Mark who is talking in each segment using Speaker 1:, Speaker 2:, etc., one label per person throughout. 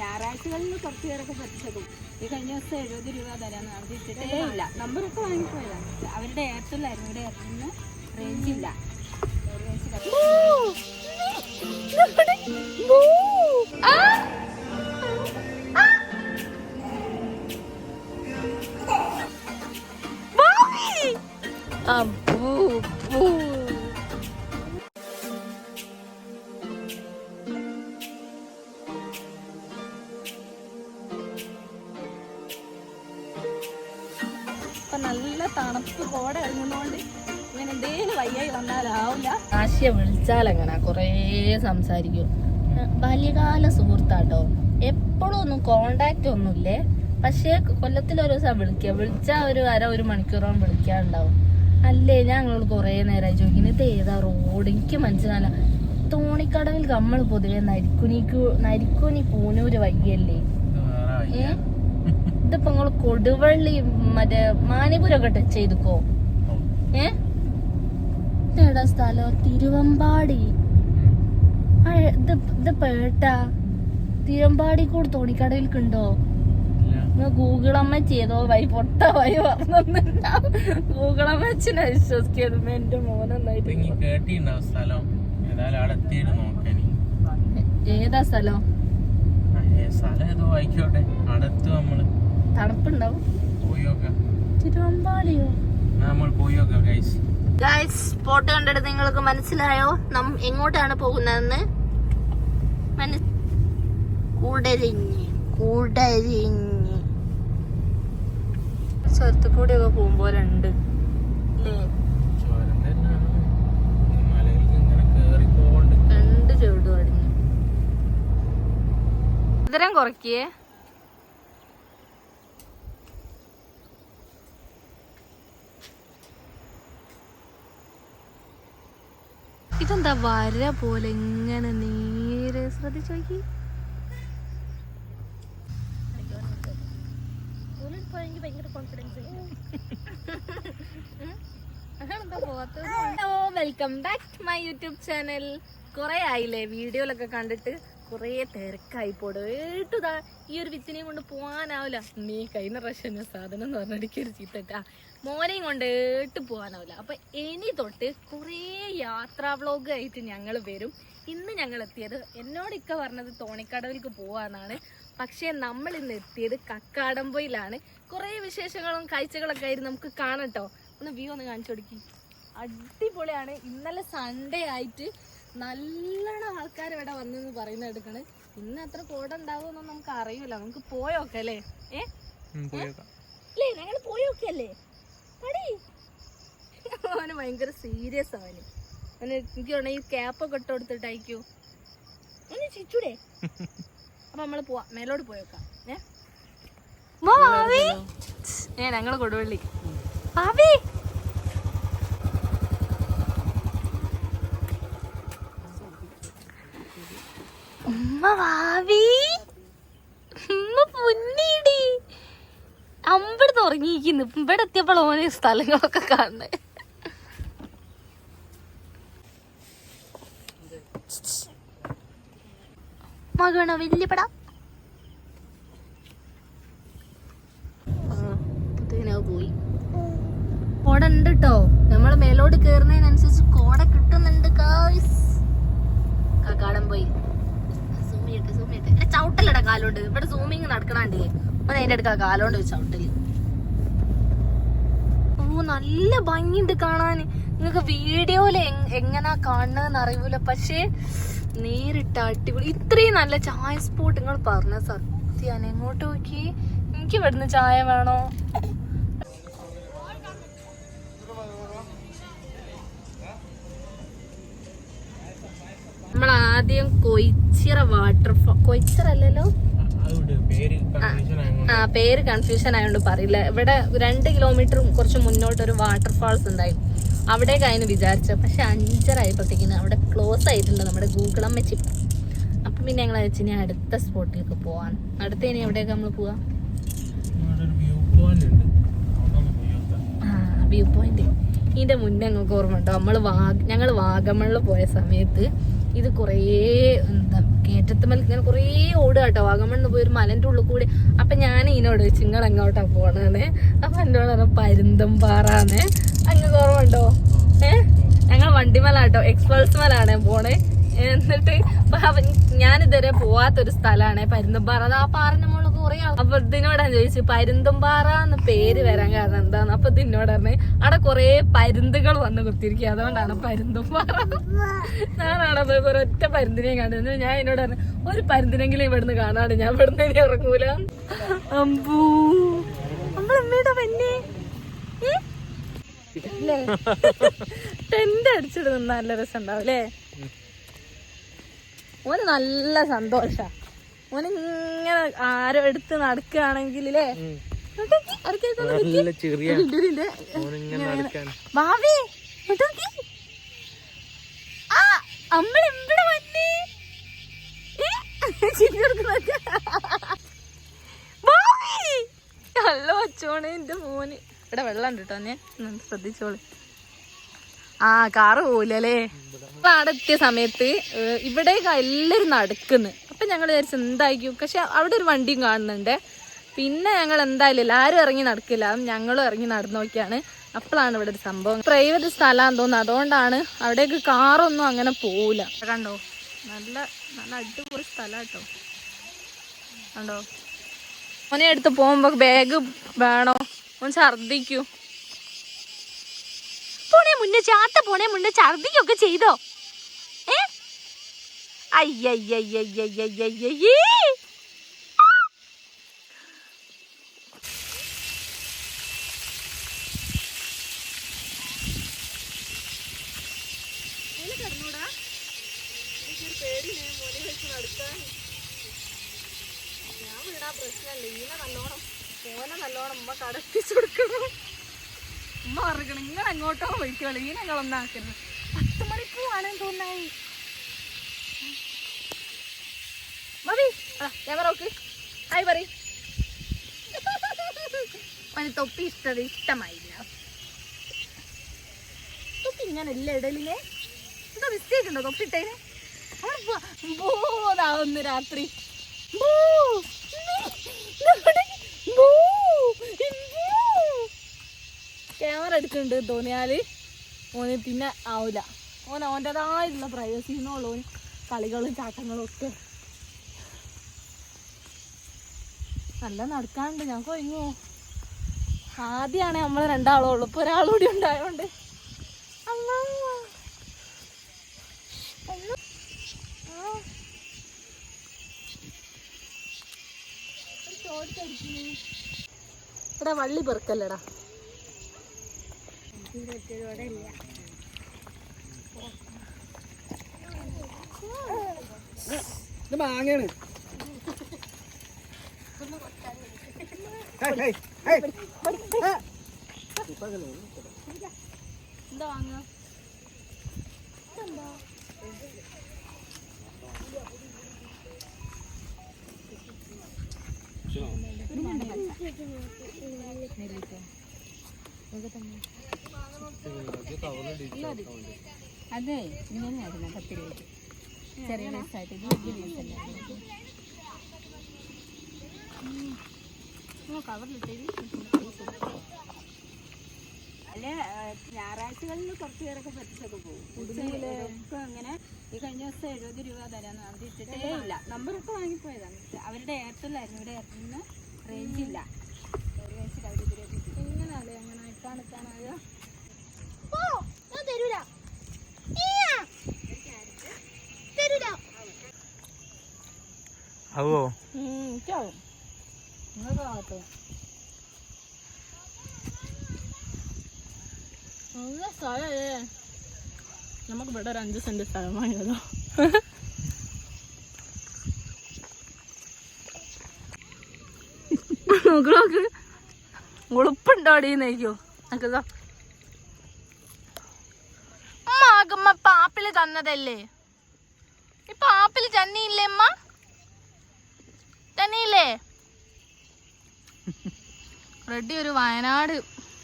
Speaker 1: ഞായറാഴ്ചകളിൽ കുറച്ച് പേരൊക്കെ പറ്റിച്ചതും ഈ കഴിഞ്ഞ ദിവസം 70 രൂപ തരാന്ന് നടത്തിയിട്ടേ ഇല്ല. നമ്പറൊക്കെ വാങ്ങിപ്പോയതാണ്. അവരുടെ എയർടെല്ലായിരുന്നു. ഇവിടെ എയർടെലിന് റേഞ്ച് ഇല്ല. നല്ല തണുപ്പ് കോട ഇറങ്ങുന്നോണ്ട് ഇങ്ങനെ എന്തേലും വയ്യായി വന്നാലാവില്ല. ആശയെ വിളിച്ചാലങ്ങനെ കൊറേ സംസാരിക്കും. ബാല്യകാല സുഹൃത്താട്ടോ. എപ്പോഴും ഒന്നും കോണ്ടാക്ട് ഒന്നുമില്ലേ, പക്ഷേ കൊല്ലത്തിലൊരു ദിവസം വിളിച്ചാ ഒരു മണിക്കൂറോളം വിളിക്കാനുണ്ടാവും. അല്ലേ ഞാൻ ഞങ്ങളോട് കൊറേ നേരമായി ചോദിക്കുന്നത് ഇത് ഏതാ റോഡ്, എനിക്ക് മനസ്സിലാവില്ല. തോണിക്കടവിൽ നമ്മൾ പൊതുവെ നരിക്കുനി പൂനൂര് വയ്യല്ലേ. ഇതിപ്പോ നിങ്ങള് കൊടുവള്ളി മറ്റേ മാനിപുരൊക്കെ ടച്ച് ചെയ്തുക്കോ. ഏടാ സ്ഥലം? തിരുവമ്പാടി. ഇതിപ്പോ ഏട്ടാ തിരുവമ്പാടി കൂടെ തോണിക്കടവിൽക്കുണ്ടോ? ഗൂഗിൾ അമ്മച്ചി ഏതോ പൊട്ട വഴി പറഞ്ഞിട്ടുണ്ടാവും. ഗൂഗിൾ അമ്മച്ചിനെ വിശ്വസിക്കുന്നു. എന്റെ മോനെന്നായിട്ട് ഏതാ സ്ഥലം? തണുപ്പുണ്ടാവും. തിരുവമ്പാടിയോ? ഗൈസ്, ഫോട്ടോ കണ്ടിട്ട് നിങ്ങൾക്ക് മനസ്സിലായോ എങ്ങോട്ടാണ് പോകുന്നതെന്ന്? കൂടരിഞ്ഞ് ചുരത്തു കൂടെയൊക്കെ പോകുമ്പോലുണ്ട് അല്ലേ? രണ്ട് ചെവിട് അടിഞ്ഞു. ഇതരം കുറയ്ക്കേ. ഇതെന്താ വര പോലെ ഇങ്ങനെ നേരെ ശ്രദ്ധിച്ചു നോക്കി. ഭയങ്കര confidence. Hello, welcome back to my YouTube channel. കുറെ ആയില്ലേ വീഡിയോയിലൊക്കെ കണ്ടിട്ട്, കുറെ തിരക്കായി പോടുതാ. ഈ ഒരു വിത്തിനെയും കൊണ്ട് പോവാനാവില്ല. നീ കഴിഞ്ഞ പ്രാവശ്യം സാധനം എന്ന് പറഞ്ഞിടയ്ക്കൊരു ചീത്തട്ടാ. മോനെയും കൊണ്ട് പോവാനാവില്ല. അപ്പൊ ഇനി തൊട്ട് കുറെ യാത്രാ വ്ളോഗ് ആയിട്ട് ഞങ്ങൾ വരും. ഇന്ന് ഞങ്ങൾ എത്തിയത്, എന്നോട് ഇക്ക പറഞ്ഞത് തോണിക്കടവിലേക്ക് പോവാന്നാണ്. പക്ഷെ നമ്മൾ ഇന്ന് എത്തിയത് കക്കാടംപൊയിലാണ്. കുറെ വിശേഷങ്ങളും കാഴ്ചകളൊക്കെ ആയിട്ട് നമുക്ക് കാണട്ടോ. ഒന്ന് വ്യൂ ഒന്ന് കാണിച്ചു കൊടുക്കി. അടിപൊളിയാണ്. ഇന്നലെ സൺഡേ ആയിട്ട് നല്ലോണം ആൾക്കാർ ഇവിടെ വന്നെന്ന് പറയുന്ന എടുക്കണ്. ഇന്ന് എത്ര കോട ഉണ്ടാവുമെന്നൊന്നും നമുക്ക് അറിയില്ല. നമുക്ക് പോയോക്കെ അല്ലേ? അല്ലേ ഞങ്ങൾ പോയോക്കല്ലേ? അവന് ഭയങ്കര സീരിയസ്. അവന് എനിക്ക് ഈ ക്യാപ്പൊക്കെ ഇട്ട് കൊടുത്തിട്ടായിരിക്കും. ഒന്ന് ചിച്ചൂടെ. അപ്പൊ നമ്മള് പോവാ, മേലോട്ട് പോയോക്കാം. ഞങ്ങള് കൊടുവള്ളി. പൊന്നീടി അമ്പടുത്ത് ഉറങ്ങിയിരിക്കുന്നു. ഇവിടെ എത്തിയപ്പോൾ ഓരോ സ്ഥലങ്ങളൊക്കെ കാണണേ. മകണോ വലിയ പട പോയി. കോട ഉണ്ട് കേട്ടോ. നമ്മള് മേലോട്ട് കേറുന്നതിനനുസരിച്ച് കോട കിട്ടുന്നുണ്ട്. കക്കാടംപൊയിൽ ചവിട്ടല്ലടാ കാലോണ്ട്. ഇവിടെ സൂമിങ് നടക്കണണ്ടില്ലേ? അപ്പൊ അതിന്റെ അടുക്ക കാലോണ്ട് ചവിട്ടല്. നല്ല ഭംഗിയുണ്ട് കാണാൻ. നിങ്ങൾക്ക് വീഡിയോയില് എങ്ങനാ കാണുന്നതെന്ന് അറിയൂല, പക്ഷേ നേരിട്ട് അടിപൊളി. ഇത്രയും നല്ല ചായ സ്പോട്ട് നിങ്ങൾ പറഞ്ഞ സത്യാണ്. എങ്ങോട്ട് നോക്കി. എനിക്ക് ഇവിടുന്ന് ചായ വേണോ? നമ്മൾ ആദ്യം കൊയ്ച്ചിറ വാട്ടർഫാൾ. കൊയ്ച്ചിറ അല്ലല്ലോ, പേര് കൺഫ്യൂഷൻ ആയതുകൊണ്ട് പറയില്ല. ഇവിടെ 2 കിലോമീറ്റർ കുറച്ച് മുന്നോട്ട് ഒരു വാട്ടർഫാൾസ് ഉണ്ടായി. അവിടേക്കായിരുന്നു വിചാരിച്ചത്. പക്ഷെ 5:30 ആയപ്പോഴത്തേക്കിന് അവിടെ ക്ലോസ് ആയിട്ടുണ്ട് നമ്മുടെ ഗൂഗിൾ അമ്മച്ചി. അപ്പം പിന്നെ ഞങ്ങൾ വെച്ച് ഞാൻ അടുത്ത സ്പോട്ടിലേക്ക് പോവാൻ. അടുത്ത ഇനി എവിടെയൊക്കെ നമ്മൾ പോവാ? View point. ഇതിന്റെ മുന്നേ ഞങ്ങൾക്ക് ഓർമ്മ ഉണ്ടോ? ഞങ്ങൾ വാഗമണിൽ പോയ സമയത്ത് ഇത് കുറേ കയറ്റത്തുമ്മൽ ഇങ്ങനെ കുറേ ഓടുക കേട്ടോ. വാഗമണ്ണ് പോയി ഒരു മലന്റെ ഉള്ളിൽ കൂടി. അപ്പൊ ഞാൻ ഇതിനോട് ചോദിച്ചു നിങ്ങൾ എങ്ങോട്ടാ പോണെന്ന്. അപ്പൊ എന്നോട് പറഞ്ഞ പരുന്തുംപാറാന്ന്. അങ്ങ് കുറവുണ്ടോ? ഞങ്ങൾ വണ്ടിമലാട്ടോ, എക്സ്പൾസ് മലാണ് പോണേ. എന്നിട്ട് ഞാനിതുവരെ പോവാത്തൊരു സ്ഥലമാണ് പരുന്തുംപാറ. അത് ആ പാറിന്റെ മുകളിൽ കുറെ. അപ്പൊ ഇതിനോടാ ചോദിച്ചു പരുന്തുംപാറ എന്ന് പേര് വരാൻ കാരണം എന്താന്ന്. അപ്പൊ ഇതിനോട് പറഞ്ഞ് അവിടെ കുറെ പരുന്തുകൾ വന്ന് കുത്തിരിക്കുക, അതുകൊണ്ടാണ് പരുന്തുംപാറ. ഞാനാണത് ഒരൊറ്റ പരുന്തിനെയും കണ്ടത്. ഞാൻ എന്നോട് പറഞ്ഞു ഒരു പരുന്തിനെങ്കിലും ഇവിടുന്ന് കാണാണ്ട് ഞാൻ ഇവിടുന്ന് ഇനി ഇറങ്ങൂല. അമ്പൂ നമ്മളെമ്മയുടെ പന്നെ ടെന്റ് അടിച്ചിട്ട് നിന്നാ നല്ല രസം ഉണ്ടാവും അല്ലേ? ഓന് നല്ല സന്തോഷ. ഓനിങ്ങനെ ആരോ എടുത്ത് നടക്കുകയാണെങ്കിലേ നല്ല വച്ചോണേ എന്റെ മോന്. ഇവിടെ വെള്ളം ഉണ്ട് കേട്ടോ, ഞാൻ ശ്രദ്ധിച്ചോളൂ. ആ കാറ് പോവില്ലല്ലേ. അവിടെ എത്തിയ സമയത്ത് ഇവിടെ എല്ലാരും നടക്കുന്നു. അപ്പൊ ഞങ്ങൾ വിചാരിച്ചു എന്തായിരിക്കും, പക്ഷെ അവിടെ ഒരു വണ്ടിയും കാണുന്നുണ്ട്. പിന്നെ ഞങ്ങൾ എന്തായാലും എല്ലാരും ഇറങ്ങി നടക്കില്ല, ഞങ്ങളും ഇറങ്ങി നടന്നു നോക്കിയാണ്. അപ്പോഴാണ് ഇവിടെ ഒരു സംഭവം. പ്രൈവറ്റ് സ്ഥലമാണെന്ന് തോന്നുന്നു, അതുകൊണ്ടാണ് അവിടേക്ക് കാറൊന്നും അങ്ങനെ പോവില്ല. കണ്ടോ, നല്ല നല്ല അടിപൊളി സ്ഥലം കേട്ടോ. കണ്ടോ, മോനെ എടുത്ത് പോകുമ്പോ ബാഗ് വേണോ, ഓൻ ഛർദിക്കൂ. പോണേ മുന്നേ ചാത്ത പോണേ മുന്നേ ഛർദിക്കൊക്കെ ചെയ്തോ? അയ്യയ്യയ്യയ്യയ്യയ്യയ്യേ. ഞാൻ വീടാ പ്രശ്നല്ലേ, ഈനെ നല്ലോണം മോനെ നല്ലോണം ഉമ്മ കടത്തിച്ചു കൊടുക്കണം. ഉമ്മ പറഞ്ഞിക്കണം നിങ്ങൾ എങ്ങോട്ടോ പോയിക്കോളൂ, ഈ ഞങ്ങളൊന്നും ആക്കരുത്. 10 മണിക്കൂറാണെന്ന് തോന്നായി. മതി ക്യാമറക്ക് ഹായ് പറ. തൊപ്പി ഇഷ്ടമായില്ല. തൊപ്പി ഇങ്ങനെ ഇല്ല ഇടലിനെ. എന്താ മിസ്റ്റേക്ക് ഉണ്ടോ തൊപ്പിട്ടേന്? ബോതാവുന്നു രാത്രി. ക്യാമറ എടുക്കുന്നുണ്ട് തോന്നിയാല് ഓന് പിന്നെ ആവൂല. ഓൻ്റെതായിട്ടുള്ള പ്രൈവസിന്നുള്ളൂ കളികളും ചാട്ടങ്ങളും ഒക്കെ. നല്ല നടക്കാണ്ട് ഞാൻ കൊയ്ങ്ങോ. ആദ്യമാണ് നമ്മൾ രണ്ടാളുള്ളൂ, ഇപ്പൊ ഒരാളുകൂടി ഉണ്ടായോണ്ട്. ഇവിടെ വള്ളി പെറുക്കല്ലടാ.
Speaker 2: മാങ്ങാണ്.
Speaker 1: എന്താ വാങ്ങ? അതെ ഇങ്ങനെയായിരുന്നു 10 രൂപയ്ക്ക്. ചെറിയ പൈസായിട്ട് വലിയ പൈസല്ലേ കവറിലിട്ടേ. അല്ലെ ഞായറാഴ്ചകളിൽ കുറച്ച് പേരൊക്കെ പറ്റിച്ചൊക്കെ പോകും. അങ്ങനെ ഈ കഴിഞ്ഞ ദിവസം 70 രൂപ തരാന്ന് അത് ഇട്ടിട്ടേ ഇല്ല. നമ്പറൊക്കെ വാങ്ങിപ്പോയതാണ്. അവരുടെ എയർടെല്ലായിരുന്നു, ഇവിടെ എയർടെലിന് റേഞ്ച് ഇല്ല. എങ്ങനെയല്ലേ അങ്ങനെ ഇട്ടാണിട്ടാനായ തരൂല
Speaker 2: ആവോ
Speaker 1: എനിക്കാവും. നിങ്ങൾക്കാവട്ടോ. നല്ല സ്ഥലമല്ലേ. നമുക്ക് ഇവിടെ ഒരു 5 സെന്റ് സ്ഥലം വാങ്ങിയതോ. നോക്ക് ഉളുപ്പുണ്ടോടീന്നേക്കോ നോക്കോ. അമ്മ പാപ്പില് തന്നതല്ലേ. ഇപ്പൊ ആപ്പില് തന്നെയില്ലേ അമ്മ? തന്നെയില്ലേ? റെഡി ഒരു വയനാട്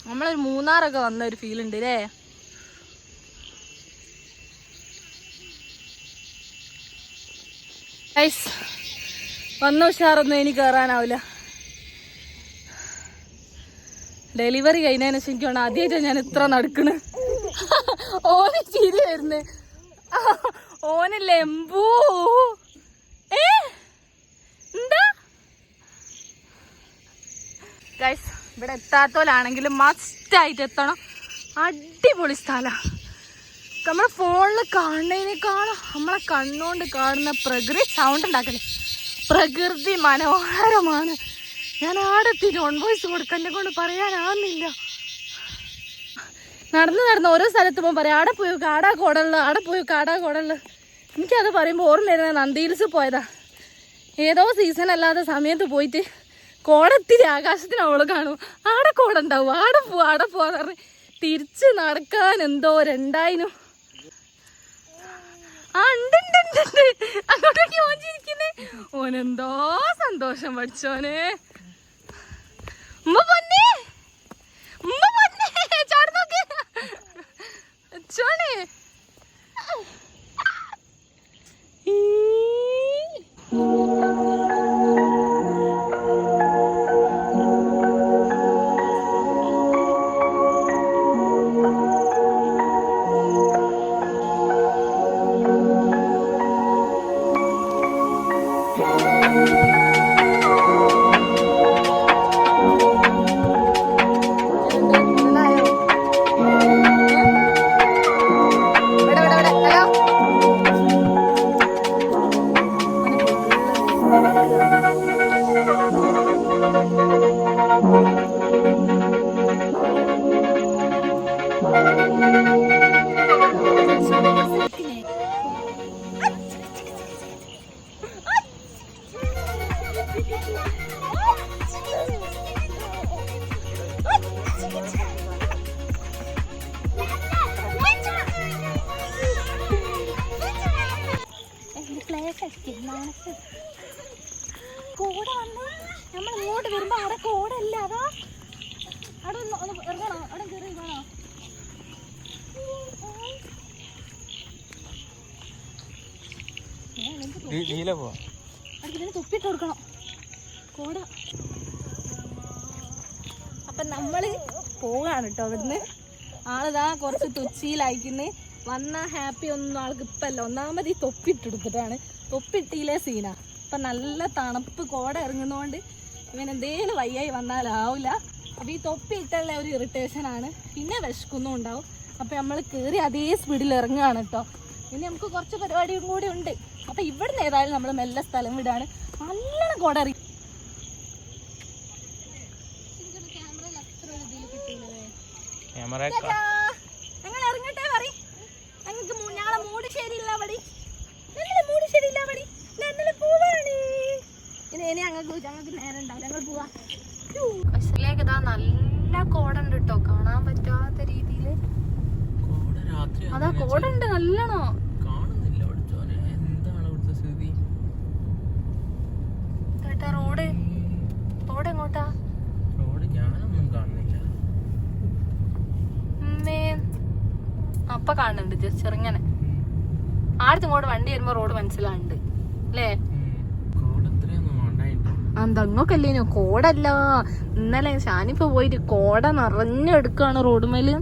Speaker 1: നമ്മളൊരു മൂന്നാറൊക്കെ വന്ന ഒരു ഫീൽ ഉണ്ട് അല്ലേ? വന്ന ഉഷാറൊന്നും എനിക്ക് കയറാനാവില്ല. ഡെലിവറി കഴിഞ്ഞതിന് ശേഷം എനിക്ക് വേണം ആദ്യമായിട്ടാണ് ഞാൻ ഇത്ര നടക്കണ്. ഓന് ചിരി വരുന്നേ, ഓനല്ലേ എമ്പൂ. എന്താ ഗൈസ്, ഇവിടെ എത്താത്തോലാണെങ്കിലും മസ്റ്റായിട്ട് എത്തണം. അടിപൊളി സ്ഥലമാണ്. നമ്മളെ ഫോണിൽ കാണുന്നതിനേക്കാളും നമ്മളെ കണ്ണുകൊണ്ട് കാണുന്ന പ്രകൃതി സൗണ്ട് ഉണ്ടാക്കല്ലേ, പ്രകൃതി മനോഹരമാണ്. ഞാൻ ആടെത്തിയിട്ട് ഓൺ വോയിസ് കൊടുക്കാൻ എന്നെ കൊണ്ട് പറയാനാവുന്നില്ല. നടന്ന് ഓരോ സ്ഥലത്ത് പോകുമ്പോൾ പറയാം ആടെ പോയി കാടാ കോടള്ള, ആടെ പോയി കാടാ കോടള്ള. എനിക്കത് പറയുമ്പോൾ ഓർമ്മ വരുന്നത് നന്ദി ഹിൽസ് പോയതാ. ഏതോ സീസൺ അല്ലാത്ത സമയത്ത് പോയിട്ട് കോടത്തിരി ആകാശത്തിന് അവള് കാണും, ആടെ കോടുണ്ടാവും, ആടെ പോവാന്ന് പറഞ്ഞ് തിരിച്ച് നടക്കാൻ എന്തോ 2000. ആ ഉണ്ട് അങ്ങോട്ടേക്ക് ഓഞ്ചിരിക്കുന്നേ. ഓനെന്തോ സന്തോഷം പഠിച്ചോനെ. ഉമ്മ പൊന്നെ ചാടുന്നോക്കെ ചോനെ. കോട വന്ന് നമ്മൾ ഇങ്ങോട്ട് വരുമ്പോ അവിടെ കോടല്ല, അതാ അവിടെ ഒന്ന് ഇറങ്ങണോ, അവിടെ കയറി ഇറങ്ങണോ. അതിന് തുപ്പിട്ട് കൊടുക്കണം കോട. അപ്പൊ നമ്മള് പോവാണ് കേട്ടോ അവിടുന്ന്. ആളിതാ കുറച്ച് തുച്ചിയിലയക്കുന്നു. വന്ന ഹാപ്പി ഒന്നും ആൾക്ക് ഇപ്പല്ല. ഒന്നാമത് ഈ തൊപ്പിട്ടെടുത്തിട്ടാണ്, തൊപ്പിട്ടിയിലെ സീനാ. അപ്പൊ നല്ല തണുപ്പ്, കോട ഇറങ്ങുന്നോണ്ട് ഇവൻ എന്തേലും വയ്യായി വന്നാലാവില്ല. അപ്പൊ ഈ തൊപ്പിയിട്ടുള്ള ഒരു ഇറിറ്റേഷനാണ്. പിന്നെ വിശക്കൊന്നും ഉണ്ടാവും. അപ്പൊ നമ്മൾ കയറി അതേ സ്പീഡിൽ ഇറങ്ങുകയാണ് കേട്ടോ. ഇനി നമുക്ക് കുറച്ച് പരിപാടിയും കൂടി ഉണ്ട്. അപ്പൊ ഇവിടുന്ന് ഏതായാലും നമ്മൾ മെല്ലെ സ്ഥലം വിടാണ്. നല്ലോണം കോട ഇറങ്ങി. ഞങ്ങൾ ഇറങ്ങട്ടെ പറയും. ഞങ്ങൾക്ക് ഞങ്ങളെ മൂട് ശരിയില്ല പടി, മൂട് ശരിയില്ല പടി. പോവാണ് ഇനി ഞങ്ങൾക്ക് നേരം ഉണ്ടാവും. ഞങ്ങൾ പോവാ. ബസ്സിലേക്ക് ഇതാ നല്ല കോട ഉണ്ട് കേട്ടോ, കാണാൻ പറ്റാത്ത രീതിയില്. അതാ കോട ഉണ്ട് നല്ലോണോ. റോഡ് എങ്ങോട്ടാ? അപ്പൊ കാണുന്നുണ്ട് ജസ്റ്റ് ചെറുങ്ങനെ. ആടത്തും ഇങ്ങോട്ട് വണ്ടി വരുമ്പോ റോഡ് മനസ്സിലാവുന്നുണ്ട് അല്ലേ? അതങ്ങോക്കല്ലേനോ കോടല്ല. ഇന്നലെ ഷാനിപ്പോ പോയിട്ട് കോട നിറഞ്ഞെടുക്കാണ് റോഡ് മേല്.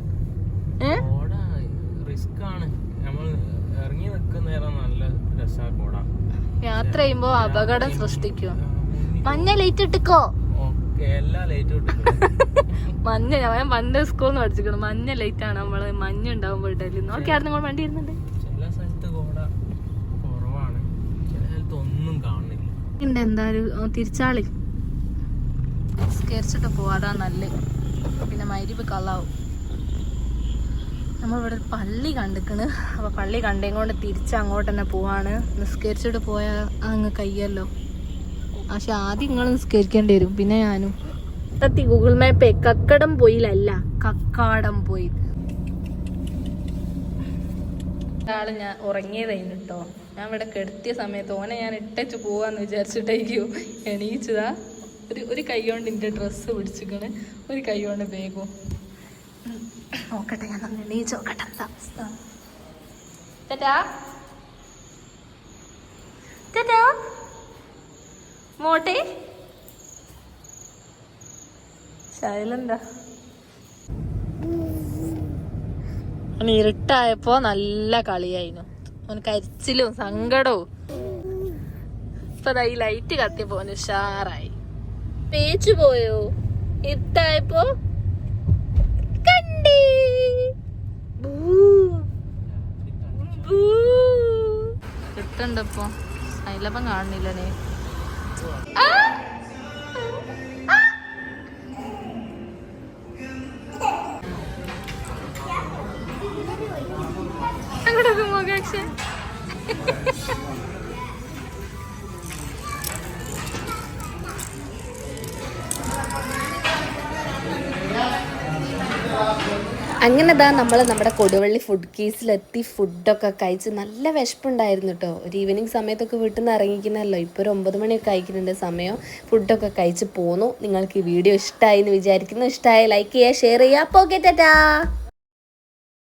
Speaker 1: യാത്ര ചെയ്യുമ്പോ അപകടം സൃഷ്ടിക്കും. മഞ്ഞ ലൈറ്റ് ഇട്ടിക്കോ. മഞ്ഞ ഞാൻ പണ്ട് സ്കൂളിൽ പഠിച്ചിരിക്കണം. മഞ്ഞ ലൈറ്റ് ആണ് നമ്മള് മഞ്ഞ ഉണ്ടാവുമ്പോ ഇട്ടല്ലേ. നോക്കിയായിരുന്നു നിങ്ങൾ വണ്ടി ഇരുന്നുണ്ട്. എന്തായാലും തിരിച്ചാളി നിസ്കരിച്ചിട്ട് പോവാതാ നല്ല. പിന്നെ മഗ്‌രിബ് കള്ളാവും. നമ്മളിവിടെ ഒരു പള്ളി കണ്ടിക്കണ്. അപ്പൊ പള്ളി കണ്ടേം കൊണ്ട് തിരിച്ചങ്ങോട്ട് തന്നെ പോവാണ്. നിസ്കരിച്ചിട്ട് പോയാൽ അങ്ങ് കയ്യല്ലോ. പക്ഷെ ആദ്യം നിങ്ങൾ നിസ്കരിക്കേണ്ടി വരും, പിന്നെ ഞാനും. ഗൂഗിൾ മാപ്പേ കക്കടം പോയിലല്ല, കക്കാടം പോയി. ഒരാള് ഞാൻ ഉറങ്ങിയതായിരുന്നു കേട്ടോ. ഞാൻ ഇവിടെ കെടുത്തിയ സമയത്ത് ഓനെ ഞാൻ ഇട്ടച്ച് പോവാന്ന് വിചാരിച്ചിട്ടായിരിക്കും എണീച്ചതാ. ഒരു കൈ കൊണ്ട് എൻ്റെ ഡ്രസ്സ് പിടിച്ചിക്കണ്, ഒരു കൈ കൊണ്ട് ബാഗും. നോക്കട്ടെ, ഞാൻ ഒന്ന് എണീച്ച് നോക്കട്ടെ എന്താ അവസ്ഥ. മോട്ടെ ശൈലന്താ ഇരുട്ടായപ്പോ നല്ല കളിയായിരുന്നു. അവന് കരിച്ചിലും സങ്കടവും. ഇപ്പൊ ഈ ലൈറ്റ് കത്തിയപ്പോ അവന് ഉഷാറായി. പേച്ചു പോയോ ഇരുട്ടായപ്പോ? കണ്ടേ കിട്ടണ്ടപ്പോ അതിലപ്പം കാണുന്നില്ലേ? അങ്ങോട്ടൊക്കെ മോകാക്ഷ അങ്ങനെ നമ്മൾ നമ്മുടെ കൊടുവള്ളി ഫുഡ് കേസിലെത്തി. ഫുഡൊക്കെ കഴിച്ച് നല്ല വിശപ്പുണ്ടായിരുന്നു കേട്ടോ. ഒരു ഈവനിങ് സമയത്തൊക്കെ വീട്ടിൽ നിന്ന് ഇറങ്ങിക്കുന്നല്ലോ. ഇപ്പോൾ ഒരു 9 മണിയൊക്കെ കഴിക്കുന്നുണ്ട് സമയം. ഫുഡൊക്കെ കഴിച്ച് പോന്നു. നിങ്ങൾക്ക് ഈ വീഡിയോ ഇഷ്ടമായി എന്ന് വിചാരിക്കുന്നു. ഇഷ്ടമായി ലൈക്ക് ചെയ്യുക, ഷെയർ ചെയ്യുക. അപ്പോൾ ഓക്കെ, ടാറ്റാ.